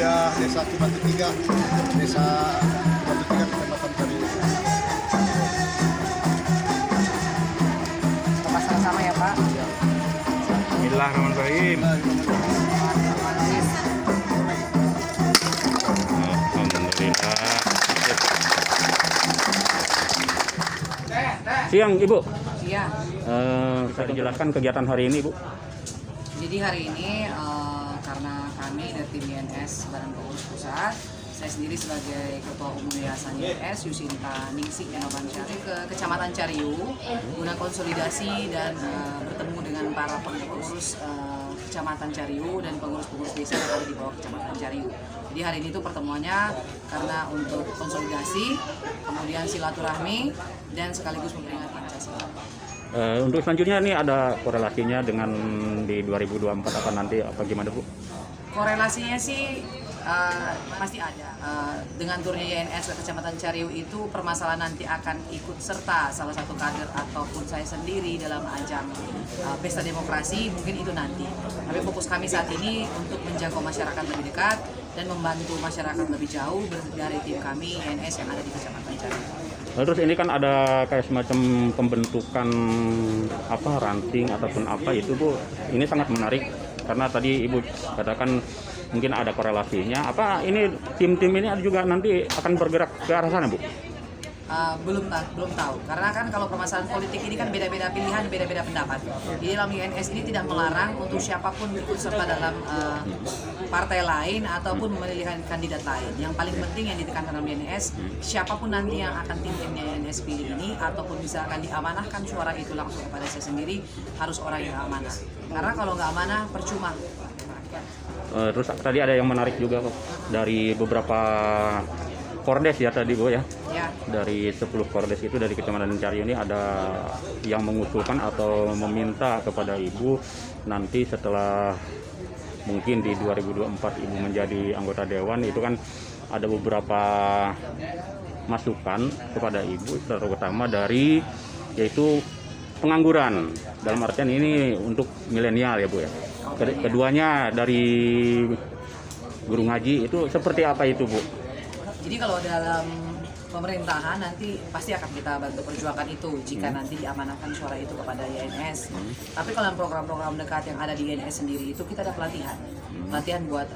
wilayah Desa Cibatu 3, Desa Cibatu 3, Kecamatan Cariu. Kita sama-sama ya Pak. Bismillahirrahmanirrahim. Alhamdulillah. Siang Ibu, Iya. bisa dijelaskan kegiatan hari ini Ibu? Jadi hari ini karena kami dari tim YNS Badan Pengurus Pusat, saya sendiri sebagai Ketua Umum Yayasan YNS Yusinta Ningsih Yanobansyari ke Kecamatan Cariu guna konsolidasi dan bertemu dengan para pengurus Kecamatan Cariu dan pengurus-pengurus desa yang ada di bawah Kecamatan Cariu. Jadi hari ini tuh pertemuannya karena untuk konsolidasi, kemudian silaturahmi dan sekaligus memperingati Pancasila. Untuk selanjutnya nih ada korelasinya dengan di 2024 apa nanti apa gimana Bu? Korelasinya sih pasti ada. Dengan turnya YNS ke Kecamatan Cariu itu permasalahan nanti akan ikut serta salah satu kader ataupun saya sendiri dalam ajang pesta demokrasi, mungkin itu nanti. Tapi fokus kami saat ini untuk menjangkau masyarakat lebih dekat dan membantu masyarakat lebih jauh dari tim kami YNS yang ada di Kecamatan Cariu. Terus ini kan ada kayak semacam pembentukan apa ranting ataupun apa itu Bu. Ini sangat menarik karena tadi Ibu katakan mungkin ada korelasinya. Apa ini tim-tim ini juga nanti akan bergerak ke arah sana Bu? Belum tahu, karena kan kalau permasalahan politik ini kan beda-beda pilihan, beda-beda pendapat. Di dalam YNS ini tidak melarang untuk siapapun ikut serta dalam partai lain ataupun memilih kandidat lain. Yang paling penting yang ditekankan dalam YNS, siapapun nanti yang akan tim-timnya YNS pilih ini ataupun bisa akan diamanahkan suara itu langsung kepada saya sendiri, harus orang yang amanah. Karena kalau nggak amanah percuma. Terus tadi ada yang menarik juga dari beberapa kordes ya tadi Bu ya. Ya. Dari 10 kordes itu dari Kecamatan Cariu ini ada yang mengusulkan atau meminta kepada Ibu nanti setelah mungkin di 2024 Ibu menjadi anggota dewan itu kan ada beberapa masukan kepada Ibu terutama dari yaitu pengangguran dalam artian ini untuk milenial ya Bu ya. Keduanya dari guru ngaji itu seperti apa itu Bu? Jadi kalau dalam pemerintahan nanti pasti akan kita bantu perjuangkan itu jika nanti diamanahkan suara itu kepada YNS. Tapi kalau program-program dekat yang ada di YNS sendiri itu kita ada pelatihan buat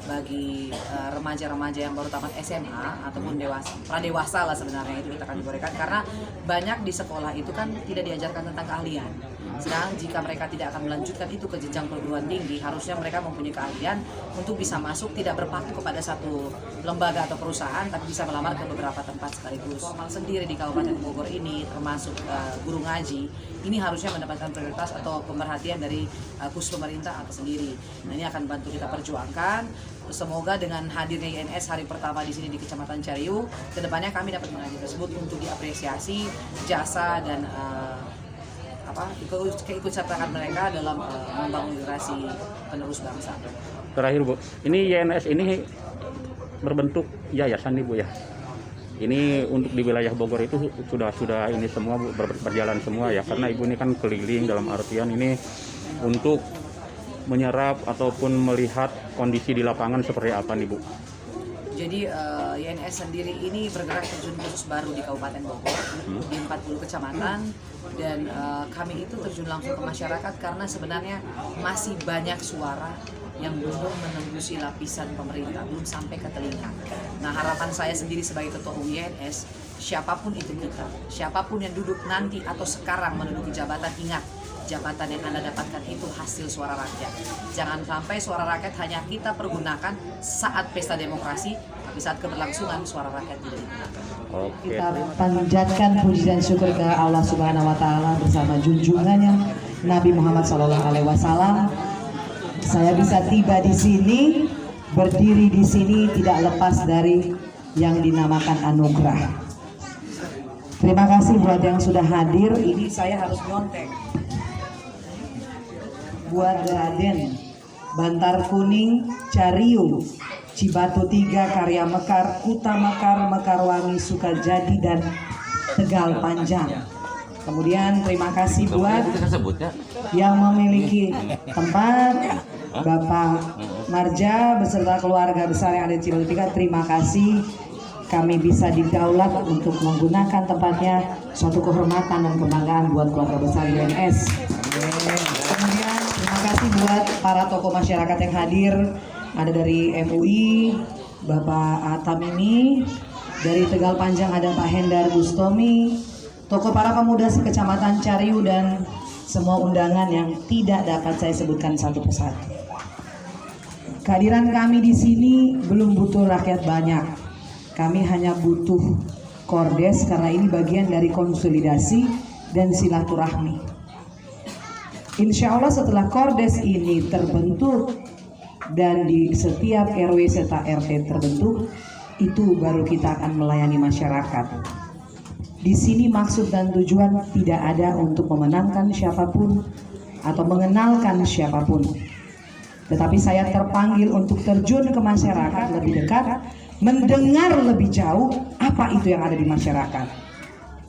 bagi remaja-remaja yang baru tamat SMA ataupun pradewasa lah sebenarnya itu kita akan diberikan karena banyak di sekolah itu kan tidak diajarkan tentang keahlian. Sedang jika mereka tidak akan melanjutkan itu ke jenjang perguruan tinggi, harusnya mereka mempunyai keahlian untuk bisa masuk tidak berpaku kepada satu lembaga atau perusahaan, tapi bisa melamar ke beberapa tempat sekaligus. Formal sendiri di Kabupaten Bogor ini, termasuk guru ngaji, ini harusnya mendapatkan prioritas atau pemerhatian dari khusus pemerintah atau sendiri. Nah ini akan bantu kita perjuangkan. Semoga dengan hadirnya YNS hari pertama di sini di Kecamatan Cariu, kedepannya kami dapat mengaji tersebut untuk diapresiasi jasa dan ikut sertakan mereka dalam membangun generasi penerus bangsa. Terakhir Bu, ini YNS ini berbentuk yayasan nih Bu ya. Ini untuk di wilayah Bogor itu sudah ini semua Bu, berjalan semua ya karena Ibu ini kan keliling dalam artian ini untuk menyerap ataupun melihat kondisi di lapangan seperti apa nih Bu. Jadi YNS sendiri ini bergerak terjun khusus baru di Kabupaten Bogor di 40 kecamatan dan kami itu terjun langsung ke masyarakat karena sebenarnya masih banyak suara yang belum menembusi lapisan pemerintah, belum sampai ke telinga. Nah harapan saya sendiri sebagai Ketua Umum YNS, siapapun itu kita, siapapun yang duduk nanti atau sekarang menduduki jabatan, ingat jabatan yang Anda dapatkan itu hasil suara rakyat. Jangan sampai suara rakyat hanya kita pergunakan saat pesta demokrasi, tapi saat keberlangsungan suara rakyat tidak digunakan. Kita panjatkan puji dan syukur ke Allah Subhanahu wa taala bersama junjungannya Nabi Muhammad SAW. Saya bisa tiba di sini, berdiri di sini tidak lepas dari yang dinamakan anugerah. Terima kasih buat yang sudah hadir. Ini saya harus nyontek. Buat Raden, Bantar Kuning, Cariu, Cibatu 3, Karya Mekar, Kuta Mekar, Mekarwangi, Sukajadi, dan Tegal Panjang. Kemudian terima kasih buat yang memiliki tempat Bapak Marja beserta keluarga besar yang ada di Cibodas 3, terima kasih. Kami bisa didaulat untuk menggunakan tempatnya, suatu kehormatan dan kebanggaan buat keluarga besar YNS. Kemudian terima kasih buat para tokoh masyarakat yang hadir, ada dari MUI, Bapak Atam ini, dari Tegal Panjang ada Pak Hendar Bustomi, tokoh para pemuda sekecamatan Cariu, dan semua undangan yang tidak dapat saya sebutkan satu persatu. Kehadiran kami di sini belum butuh rakyat banyak. Kami hanya butuh Kordes karena ini bagian dari konsolidasi dan silaturahmi. Insya Allah setelah Kordes ini terbentuk dan di setiap RW serta RT terbentuk, itu baru kita akan melayani masyarakat. Di sini maksud dan tujuan tidak ada untuk memenangkan siapapun atau mengenalkan siapapun. Tetapi saya terpanggil untuk terjun ke masyarakat lebih dekat, mendengar lebih jauh apa itu yang ada di masyarakat.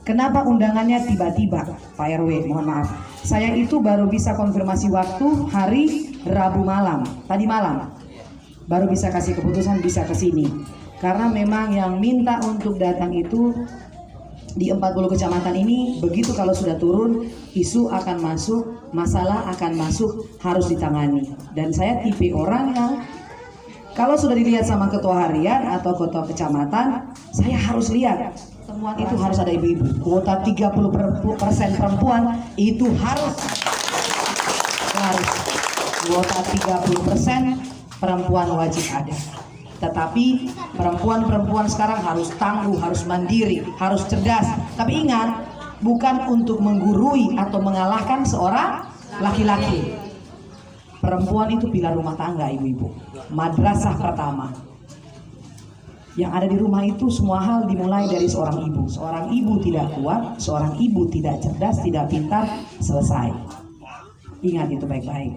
Kenapa undangannya tiba-tiba, Pak RW, mohon maaf. Saya itu baru bisa konfirmasi waktu hari Rabu malam, tadi malam. Baru bisa kasih keputusan bisa ke sini. Karena memang yang minta untuk datang itu di 40 kecamatan ini, begitu kalau sudah turun, isu akan masuk, masalah akan masuk, harus ditangani. Dan saya tipe orang yang kalau sudah dilihat sama ketua harian atau ketua kecamatan, saya harus lihat temuan itu harus ada ibu-ibu. Kuota 30% perempuan itu harus. Kuota 30% perempuan wajib ada. Tetapi perempuan-perempuan sekarang harus tangguh, harus mandiri, harus cerdas. Tapi ingat, bukan untuk menggurui atau mengalahkan seorang laki-laki. Perempuan itu pilar rumah tangga, ibu-ibu. Madrasah pertama. Yang ada di rumah itu semua hal dimulai dari seorang ibu. Seorang ibu tidak kuat, seorang ibu tidak cerdas, tidak pintar, selesai. Ingat itu baik-baik.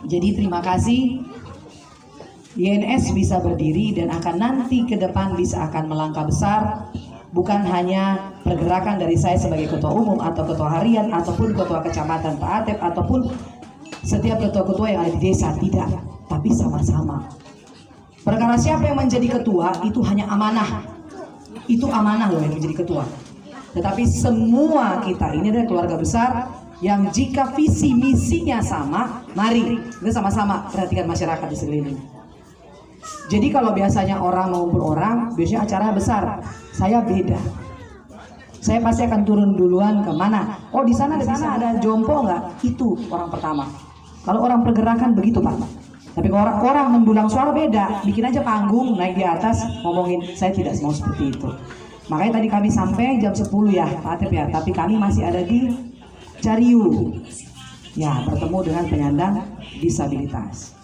Jadi terima kasih. YNS bisa berdiri dan akan nanti ke depan bisa akan melangkah besar. Bukan hanya pergerakan dari saya sebagai ketua umum atau ketua harian ataupun ketua kecamatan Pak Atep ataupun setiap ketua-ketua yang ada di desa, tidak, tapi sama-sama. Perkara siapa yang menjadi ketua itu hanya amanah. Itu amanah loh yang menjadi ketua. Tetapi semua kita ini adalah keluarga besar yang jika visi misinya sama, mari kita sama-sama perhatikan masyarakat di sekeliling. Jadi kalau biasanya orang mau orang, biasanya acara besar. Saya beda. Saya pasti akan turun duluan ke mana? Oh di sana ada jompo nggak? Itu orang pertama. Kalau orang pergerakan begitu Pak. Tapi kalau orang mendulang suara beda, bikin aja panggung, naik di atas, ngomongin. Saya tidak mau seperti itu. Makanya tadi kami sampai jam 10 ya, Pak Atep ya. Tapi kami masih ada di Cariu. Ya, bertemu dengan penyandang disabilitas.